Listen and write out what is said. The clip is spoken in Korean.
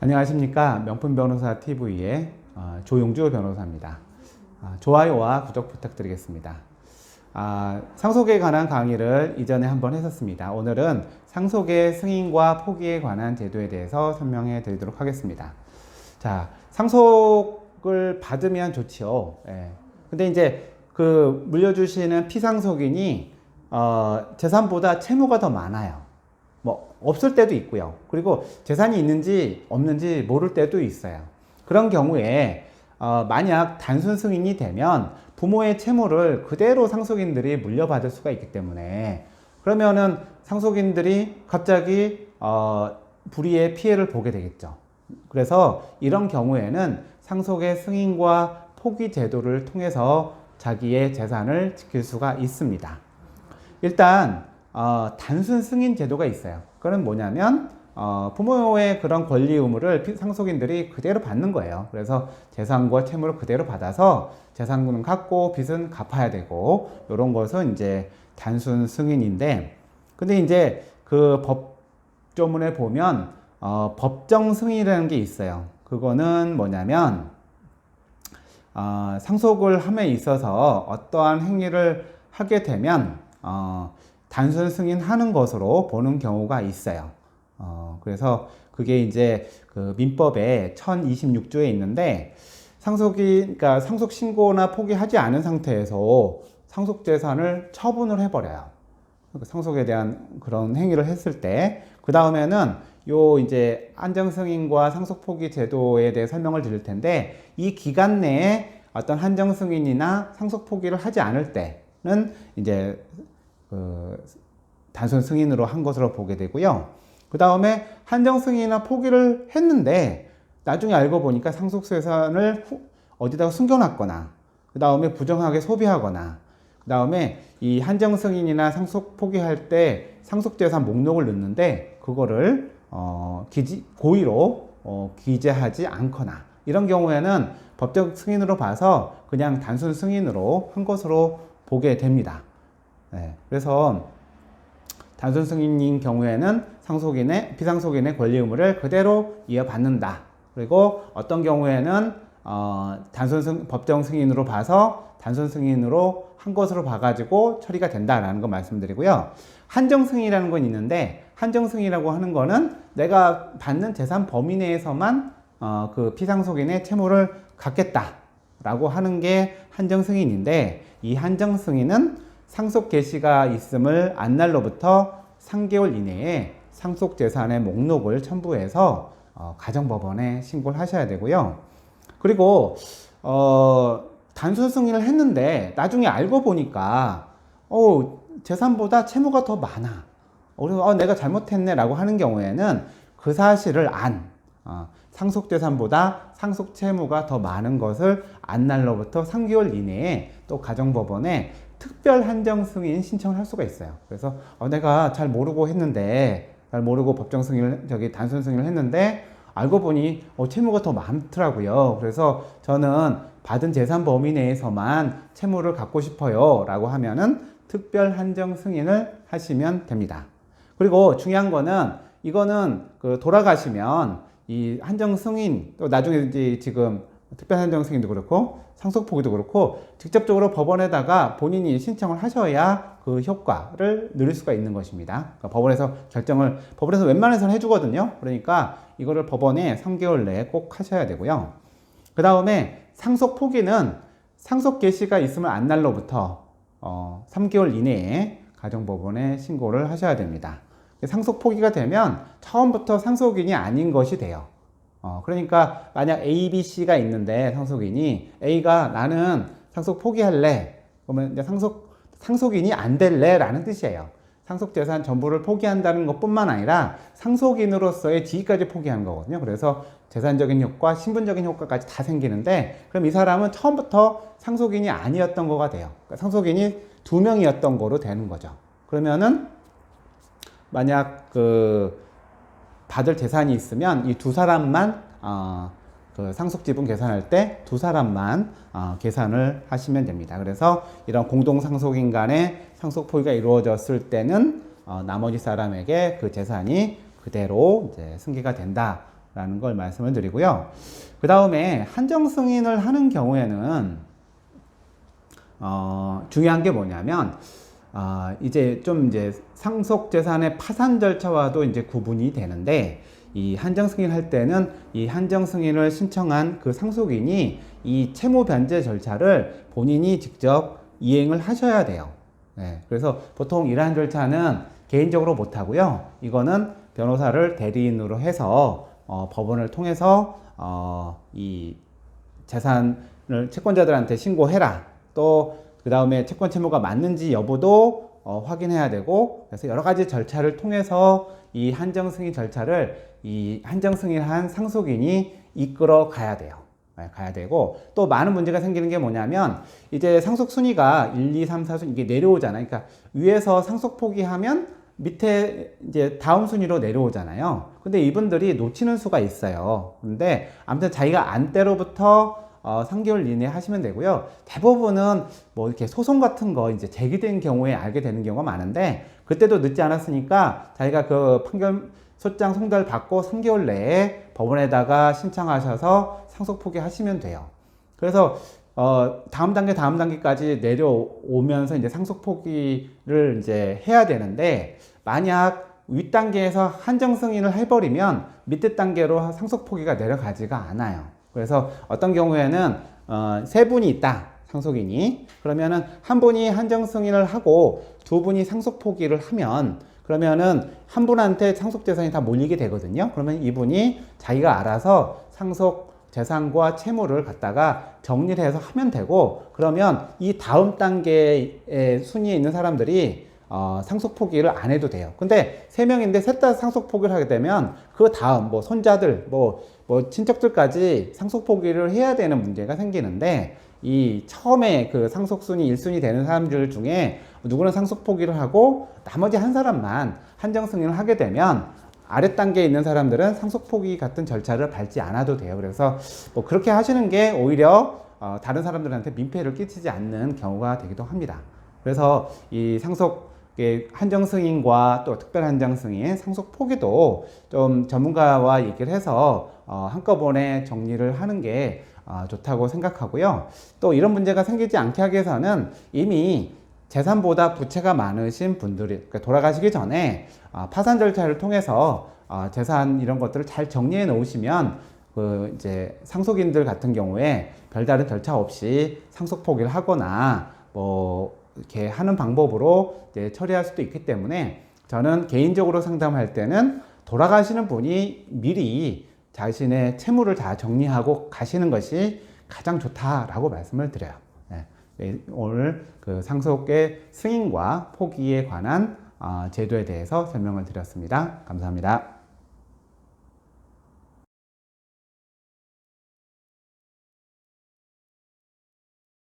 안녕하십니까. 명품변호사 TV의 조용주 변호사입니다. 좋아요와 구독 부탁드리겠습니다. 상속에 관한 강의를 이전에 한번 했었습니다. 오늘은 상속의 승인과 포기에 관한 제도에 대해서 설명해 드리도록 하겠습니다. 자, 상속을 받으면 좋지요. 예. 근데 이제 그 물려주시는 피상속인이 재산보다 채무가 더 많아요. 뭐 없을 때도 있고요. 그리고 재산이 있는지 없는지 모를 때도 있어요. 그런 경우에 만약 단순 승인이 되면 부모의 채무를 그대로 상속인들이 물려받을 수가 있기 때문에 그러면은 상속인들이 갑자기 불이의 피해를 보게 되겠죠. 그래서 이런 경우에는 상속의 승인과 포기 제도를 통해서 자기의 재산을 지킬 수가 있습니다. 일단 단순 승인 제도가 있어요. 그건 뭐냐면 부모의 그런 권리 의무를 상속인들이 그대로 받는 거예요. 그래서 재산과 채무를 그대로 받아서 재산은 갚고 빚은 갚아야 되고 이런 것은 이제 단순 승인인데, 근데 이제 그 법조문에 보면 법정 승인이라는 게 있어요. 그거는 뭐냐면 상속을 함에 있어서 어떠한 행위를 하게 되면 단순 승인하는 것으로 보는 경우가 있어요. 그래서 그게 이제 그 민법에 1026조에 있는데 그러니까 상속 신고나 포기하지 않은 상태에서 상속 재산을 처분을 해버려요. 상속에 대한 그런 행위를 했을 때, 그 다음에는 요 이제 안정 승인과 상속 포기 제도에 대해 설명을 드릴 텐데, 이 기간 내에 어떤 한정 승인이나 상속 포기를 하지 않을 때는 이제 단순 승인으로 한 것으로 보게 되고요. 그 다음에 한정 승인이나 포기를 했는데 나중에 알고 보니까 상속 재산을 어디다가 숨겨놨거나, 그 다음에 부정하게 소비하거나, 그 다음에 이 한정 승인이나 상속 포기할 때 상속 재산 목록을 넣는데 그거를 고의로 기재하지 않거나, 이런 경우에는 법적 승인으로 봐서 그냥 단순 승인으로 한 것으로 보게 됩니다. 네, 그래서 단순 승인인 경우에는 피상속인의 권리 의무를 그대로 이어받는다. 그리고 어떤 경우에는 법정 승인으로 봐서 단순 승인으로 한 것으로 봐가지고 처리가 된다라는 거 말씀드리고요. 한정 승인이라는 건 있는데, 한정 승인이라고 하는 거는 내가 받는 재산 범위 내에서만 그 피상속인의 채무를 갚겠다라고 하는 게 한정 승인인데, 이 한정 승인은 상속 개시가 있음을 안 날로부터 3개월 이내에 상속 재산의 목록을 첨부해서 가정법원에 신고를 하셔야 되고요. 그리고 단순 승인을 했는데 나중에 알고 보니까 재산보다 채무가 더 많아. 그래서 내가 잘못했네 라고 하는 경우에는 그 사실을 상속 재산보다 상속 채무가 더 많은 것을 안 날로부터 3개월 이내에 또 가정법원에 특별 한정 승인 신청을 할 수가 있어요. 그래서 내가 잘 모르고 법정 승인을 단순 승인을 했는데 알고 보니 채무가 더 많더라고요. 그래서 저는 받은 재산 범위 내에서만 채무를 갖고 싶어요 라고 하면은 특별 한정 승인을 하시면 됩니다. 그리고 중요한 거는, 이거는 돌아가시면 이 한정 승인, 또 나중에 이제 지금 특별 한정 승인도 그렇고 상속 포기도 그렇고 직접적으로 법원에다가 본인이 신청을 하셔야 그 효과를 누릴 수가 있는 것입니다. 그러니까 법원에서 웬만해서는 해주거든요. 그러니까 이거를 법원에 3개월 내에 꼭 하셔야 되고요. 그 다음에 상속 포기는 상속 개시가 있으면 안 날로부터 3개월 이내에 가정법원에 신고를 하셔야 됩니다. 상속 포기가 되면 처음부터 상속인이 아닌 것이 돼요. 그러니까 만약 A, B, C가 있는데 상속인이 A가 나는 상속 포기할래. 그러면 이제 상속인이 안 될래 라는 뜻이에요. 상속 재산 전부를 포기한다는 것뿐만 아니라 상속인으로서의 지위까지 포기하는 거거든요. 그래서 재산적인 효과, 신분적인 효과까지 다 생기는데, 그럼 이 사람은 처음부터 상속인이 아니었던 거가 돼요. 그러니까 상속인이 2명이었던 거로 되는 거죠. 그러면은 만약 받을 재산이 있으면 이 두 사람만 상속지분 계산할 때 두 사람만 계산을 하시면 됩니다. 그래서 이런 공동상속인 간의 상속 포기가 이루어졌을 때는 나머지 사람에게 그 재산이 그대로 이제 승계가 된다 라는 걸 말씀을 드리고요. 그 다음에 한정 승인을 하는 경우에는 중요한 게 뭐냐면 이제 상속 재산의 파산 절차와도 이제 구분이 되는데, 이 한정 승인할 때는 이 한정 승인을 신청한 그 상속인이 이 채무 변제 절차를 본인이 직접 이행을 하셔야 돼요. 네, 그래서 보통 이러한 절차는 개인적으로 못 하고요. 이거는 변호사를 대리인으로 해서 법원을 통해서 이 재산을 채권자들한테 신고해라. 또 그 다음에 채권 채무가 맞는지 여부도 확인해야 되고, 그래서 여러 가지 절차를 통해서 이 한정 승인 절차를 이 한정 승인한 상속인이 이끌어 가야 돼요. 네, 가야 되고, 또 많은 문제가 생기는 게 뭐냐면, 이제 상속 순위가 1, 2, 3, 4순위 이게 내려오잖아요. 그러니까 위에서 상속 포기하면 밑에 이제 다음 순위로 내려오잖아요. 근데 이분들이 놓치는 수가 있어요. 근데 아무튼 자기가 안 때로부터 3개월 이내에 하시면 되고요. 대부분은 뭐 이렇게 소송 같은 거 이제 제기된 경우에 알게 되는 경우가 많은데, 그때도 늦지 않았으니까 자기가 그 판결 소장 송달 받고 3개월 내에 법원에다가 신청하셔서 상속 포기하시면 돼요. 그래서 다음 단계까지 내려오면서 이제 상속 포기를 이제 해야 되는데, 만약 윗 단계에서 한정 승인을 해버리면 밑에 단계로 상속 포기가 내려가지가 않아요. 그래서 어떤 경우에는 세 분이 있다, 상속인이. 그러면은 한 분이 한정 승인을 하고 두 분이 상속 포기를 하면, 그러면은 한 분한테 상속 재산이 다 몰리게 되거든요. 그러면 이분이 자기가 알아서 상속 재산과 채무를 갖다가 정리를 해서 하면 되고, 그러면 이 다음 단계의 순위에 있는 사람들이 상속 포기를 안 해도 돼요. 근데 세 명인데 셋 다 상속 포기를 하게 되면 그 다음 뭐 손자들 뭐 친척들까지 상속 포기를 해야 되는 문제가 생기는데, 이 처음에 그 상속순위 1순위 되는 사람들 중에 누구는 상속 포기를 하고 나머지 한 사람만 한정 승인을 하게 되면 아래 단계에 있는 사람들은 상속 포기 같은 절차를 밟지 않아도 돼요. 그래서 뭐 그렇게 하시는 게 오히려 다른 사람들한테 민폐를 끼치지 않는 경우가 되기도 합니다. 그래서 이 상속 한정 승인과 또 특별 한정 승인, 상속 포기도 좀 전문가와 얘기를 해서 한꺼번에 정리를 하는 게 좋다고 생각하고요. 또 이런 문제가 생기지 않게 하기 위해서는 이미 재산보다 부채가 많으신 분들이, 그러니까 돌아가시기 전에 파산 절차를 통해서 재산 이런 것들을 잘 정리해 놓으시면 이제 상속인들 같은 경우에 별다른 절차 없이 상속 포기를 하거나 뭐 이렇게 하는 방법으로 이제 처리할 수도 있기 때문에, 저는 개인적으로 상담할 때는 돌아가시는 분이 미리 자신의 채무를 다 정리하고 가시는 것이 가장 좋다라고 말씀을 드려요. 네, 오늘 그 상속의 승인과 포기에 관한 제도에 대해서 설명을 드렸습니다. 감사합니다.